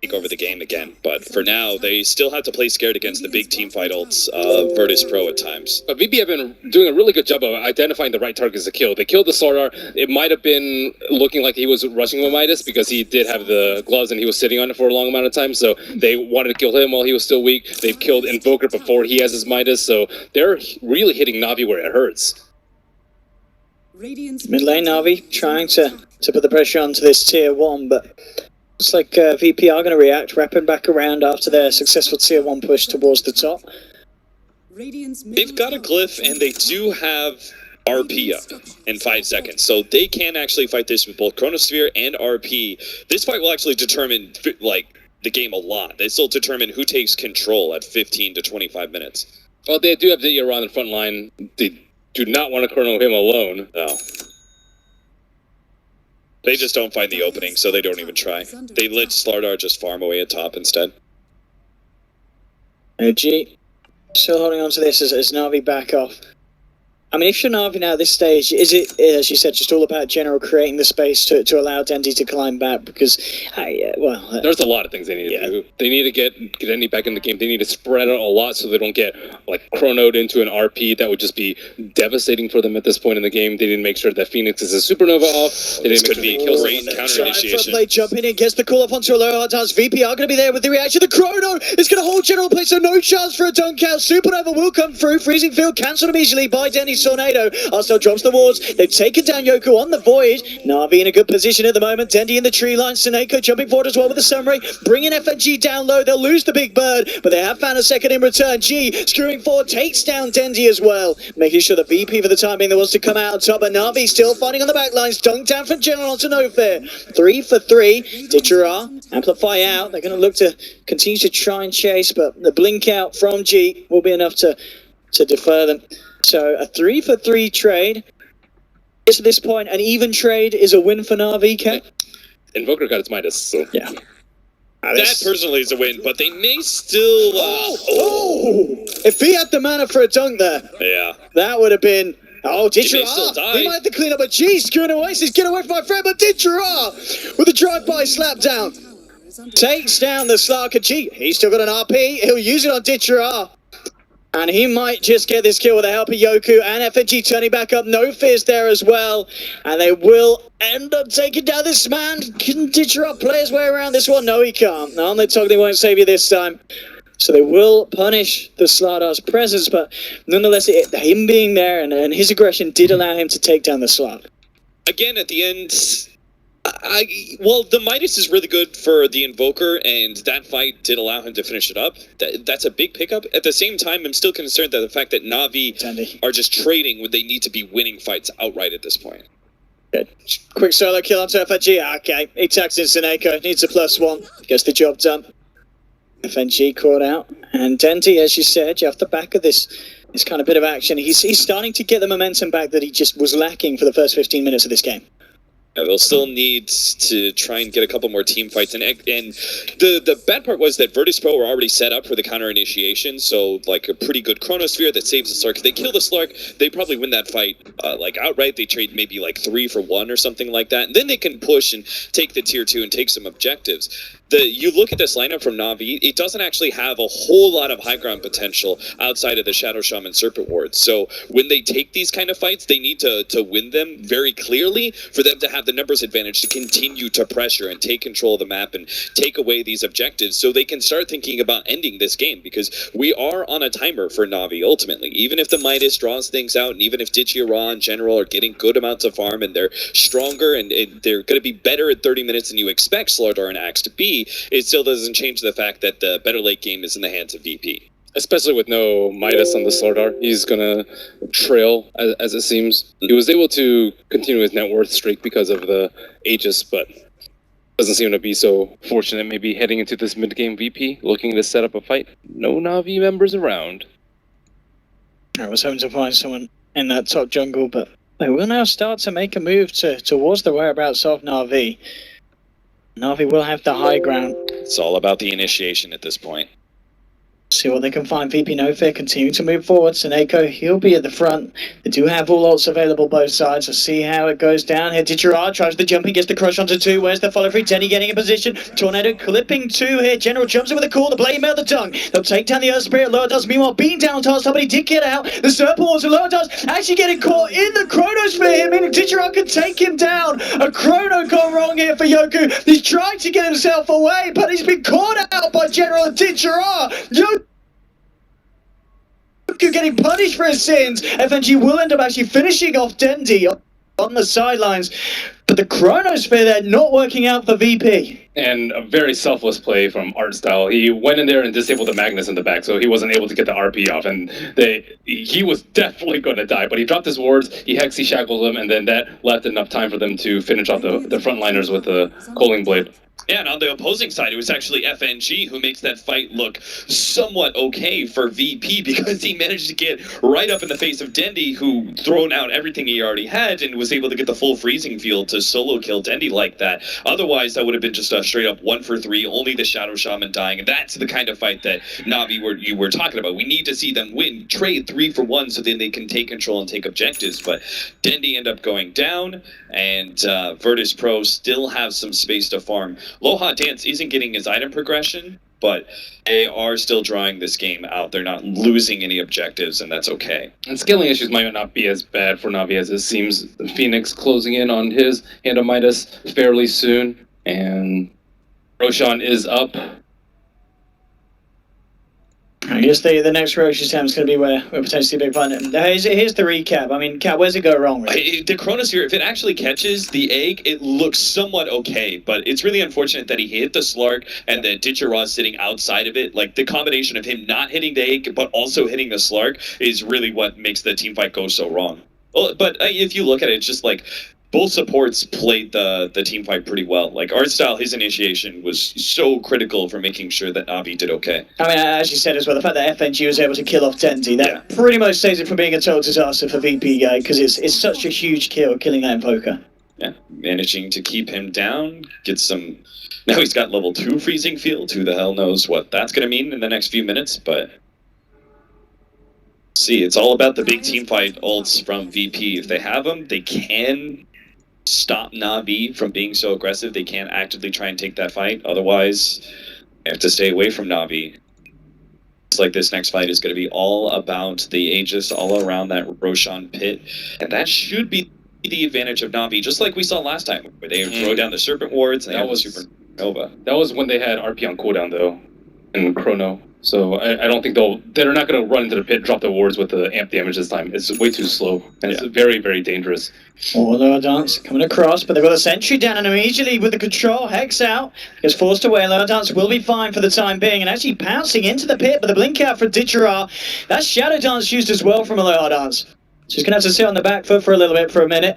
Take over the game again, but for now they still have to play scared against the big team fight ults Virtus Pro at times. But VP have been doing a really good job of identifying the right targets to kill. They killed the Slardar. It might have been looking like he was rushing with Midas because he did have the gloves and he was sitting on it for a long amount of time, so they wanted to kill him while he was still weak. They've killed Invoker before he has his Midas, so they're really hitting Na'Vi where it hurts. Mid lane Na'Vi trying to put the pressure onto this tier 1, but looks like VP are going to react, wrapping back around after their successful tier 1 push towards the top. They've got a glyph and they do have RP up in 5 seconds, so they can actually fight this with both Chronosphere and RP. This fight will actually determine like the game a lot. This will determine who takes control at 15 to 25 minutes. Well, they do have the around the front line. They do not want to chrono him alone. No. They just don't find the opening, so they don't even try. They let Slardar just farm away at top instead. OG still holding on to this as Na'Vi back off. I mean, if you're Na'Vi now at this stage, is it, as you said, just all about general creating the space to allow Dendy to climb back? Because, there's a lot of things they need to do. They need to get Dendy back in the game. They need to spread out a lot so they don't get, like, chronoed into an RP. That would just be devastating for them at this point in the game. They didn't make sure that Phoenix is a supernova off. They didn't make sure be a kill rate counter initiation. Play jumping in, gets the call up onto a low hard times. VP are going to be there with the reaction. The chrono is going to hold general play, so no chance for a dunk out. Supernova will come through. Freezing field cancelled immediately by Dendy. Freeze Tornado. Arsenal drops the wards. They've taken down Yoku on the Void. Na'Vi in a good position at the moment. Dendi in the tree line. Seneko jumping forward as well with the Sunray. Bringing FNG down low. They'll lose the big bird, but they have found a second in return. G screwing forward, takes down Dendi as well. Making sure the VP for the time being that wants to come out on top. But Na'Vi still fighting on the back lines. Dunked down from General onto No Fear. 3 for 3. Ditchera, amplify out. They're going to look to continue to try and chase, but the blink out from G will be enough to defer them. So a 3 for 3 trade. At this point, an even trade is a win for Na'Vi, Ken. Invoker got its Midas, so Yeah. That personally is a win, but they may still. If he had the mana for a dunk there, Yeah. that would have been. Oh, He may still Ditchera! die. He might have to clean up a G, screwing Oasis, get away from my friend, but Ditchera with a drive-by slap down. Takes down the Slarker G. He's still got an RP, he'll use it on Ditchera. And he might just get this kill with the help of Yoku and FNG turning back up. No Fears there as well. And they will end up taking down this man. Can Ditchera play his way around this one? No, he can't. No, they talk, they won't save you this time. So they will punish the Slardar's presence, but nonetheless, him being there and his aggression did allow him to take down the Slark. Again, at the end, well, the Midas is really good for the Invoker, and that fight did allow him to finish it up. That's a big pickup. At the same time, I'm still concerned that the fact that Na'Vi are just trading when they need to be winning fights outright at this point. Good. Quick solo kill onto FNG. Okay, he tags in Seneko. Needs a +1. Gets the job done. FNG caught out. And Dendi, as you said, off the back of this kind of bit of action, he's starting to get the momentum back that he just was lacking for the first 15 minutes of this game. Yeah, they'll still need to try and get a couple more team fights. And the bad part was that Virtus Pro were already set up for the counter initiation, so like a pretty good Chronosphere that saves the Slark. If they kill the Slark, they probably win that fight like outright. They trade maybe like 3 for 1 or something like that. And then they can push and take the tier 2 and take some objectives. You look at this lineup from Na'Vi, it doesn't actually have a whole lot of high ground potential outside of the Shadow Shaman Serpent Ward. So when they take these kind of fights, they need to win them very clearly for them to have the numbers advantage to continue to pressure and take control of the map and take away these objectives so they can start thinking about ending this game, because we are on a timer for Na'Vi ultimately. Even if the Midas draws things out, and even if Ditchera in general are getting good amounts of farm and they're stronger and they're going to be better at 30 minutes than you expect Slardar and Axe to be, it still doesn't change the fact that the better late game is in the hands of VP. especially with no Midas on the Slardar, he's gonna trail as it seems. He was able to continue his net worth streak because of the Aegis, but doesn't seem to be so fortunate. Maybe heading into this mid-game VP, looking to set up a fight. No Na'Vi members around. I was hoping to find someone in that top jungle, but they will now start to make a move towards the whereabouts of Na'Vi. Na'Vi will have the high ground. It's all about the initiation at this point. See what they can find. VP No Fear continuing to move forward. Seneko, he'll be at the front. They do have all ults available both sides. So see how it goes down here. Ditchera tries the jumping, gets the crush onto 2. Where's the follow through? Tenny getting in position. Tornado clipping 2 here. General jumps in with a call. The blade mail the tongue. They'll take down the Earth Spirit. Lower does meanwhile being down on task. Somebody did get out. The Serpent Wars and Lower does actually getting caught in the Chronosphere here, meaning Ditchera can take him down. A Chrono gone wrong here for Yoku. He's trying to get himself away, but he's been caught out by General and Ditchera. Yoku getting punished for his sins. FNG will end up actually finishing off Dendi on the sidelines, but the Chronosphere there not working out for VP. And a very selfless play from Art Style. He went in there and disabled the Magnus in the back, so he wasn't able to get the RP off, and he was definitely going to die, but he dropped his wards, he Hexy shackled them, and then that left enough time for them to finish off the frontliners with the Coaling Blade. Yeah, and on the opposing side, it was actually FNG who makes that fight look somewhat okay for VP, because he managed to get right up in the face of Dendi, who thrown out everything he already had and was able to get the full freezing field to solo kill Dendi like that. Otherwise, that would have been just a straight up 1 for 3, only the Shadow Shaman dying, and that's the kind of fight that Na'Vi you were talking about. We need to see them win, trade 3 for 1 so then they can take control and take objectives, but Dendi end up going down, and Virtus Pro still have some space to farm. Loha Dance isn't getting his item progression, but they are still drawing this game out. They're not losing any objectives, and that's okay. And scaling issues might not be as bad for Na'Vi as it seems. Phoenix closing in on his Hand of Midas fairly soon, and Roshan is up. I guess the next Roche attempt is going to be where we're potentially big fun. Here's the recap. I mean, Cat, where's it go wrong? Really? The Chronosphere, if it actually catches the egg, it looks somewhat okay, but it's really unfortunate that he hit the Slark and that Ditchera sitting outside of it. Like, the combination of him not hitting the egg, but also hitting the Slark is really what makes the team fight go so wrong. Well, but if you look at it, it's just like both supports played the team fight pretty well. Like, Artstyle, his initiation was so critical for making sure that Navi did okay. I mean, as you said as well, the fact that FNG was able to kill off Tenzi, that pretty much saves it from being a total disaster for VP guy, because it's such a huge kill killing that Invoker. Yeah, managing to keep him down, get some... Now he's got level 2 freezing field. Who the hell knows what that's going to mean in the next few minutes, but... See, it's all about the big team fight ults from VP. If they have them, they can stop Navi from being so aggressive. They can't actively try and take that fight. Otherwise, they have to stay away from Navi. It's like this next fight is going to be all about the Aegis, all around that Roshan pit. And that should be the advantage of Navi, just like we saw last time, where they throw down the Serpent Wards and they have the Supernova. That was when they had RP on cooldown, though, in Chrono. So I don't think they're not going to run into the pit, drop the wards with the amp damage this time. It's way too slow, and it's very, very dangerous. Lower Dance coming across, but they've got a sentry down, and immediately with the control, Hex out, gets forced away. Lower Dance will be fine for the time being, and actually pouncing into the pit, but the blink out for Ditchera. That's Shadow Dance used as well from a Lower Dance. She's going to have to sit on the back foot for a little bit, for a minute.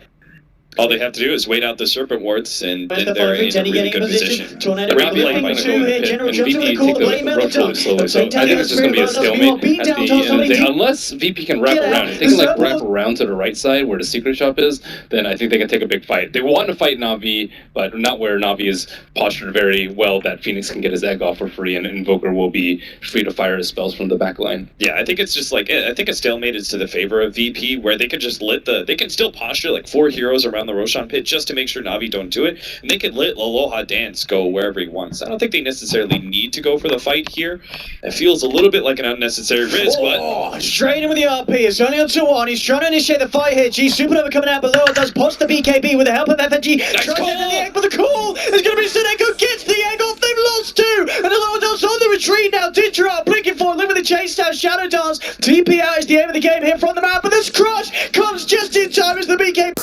All they have to do is wait out the Serpent Wards, and then they're in a really good position. Tornado with the blink two here. General jumps in the call, the blame out the really slowly, so I think it's just going to be a stalemate at the end of the day. Unless VP can wrap around. If they can like wrap around to the right side where the secret shop is, then I think they can take a big fight. They want to fight Navi, but not where Navi is postured very well that Phoenix can get his egg off for free, and Invoker will be free to fire his spells from the back line. Yeah, I think it's just like, I think a stalemate is to the favor of VP, where they could just they can still posture like 4 heroes around the Roshan pit just to make sure Navi don't do it, and they could let Aloha Dance go wherever he wants. I don't think they necessarily need to go for the fight here. It feels a little bit like an unnecessary risk, but... Straight in with the RP, it's only on 2-1, he's trying to initiate the fight here. G Supernova coming out below, does post the BKB with the help of FNG. Nice tries call. to get the egg for the call, it's going to be Seneko, gets the egg off, they've lost 2, and Aloha Dance on the retreat now. Ditchera blinking for, living the chase down, Shadow Dance. TP out is the aim of the game here from the map, but this crush comes just in time as the BKB.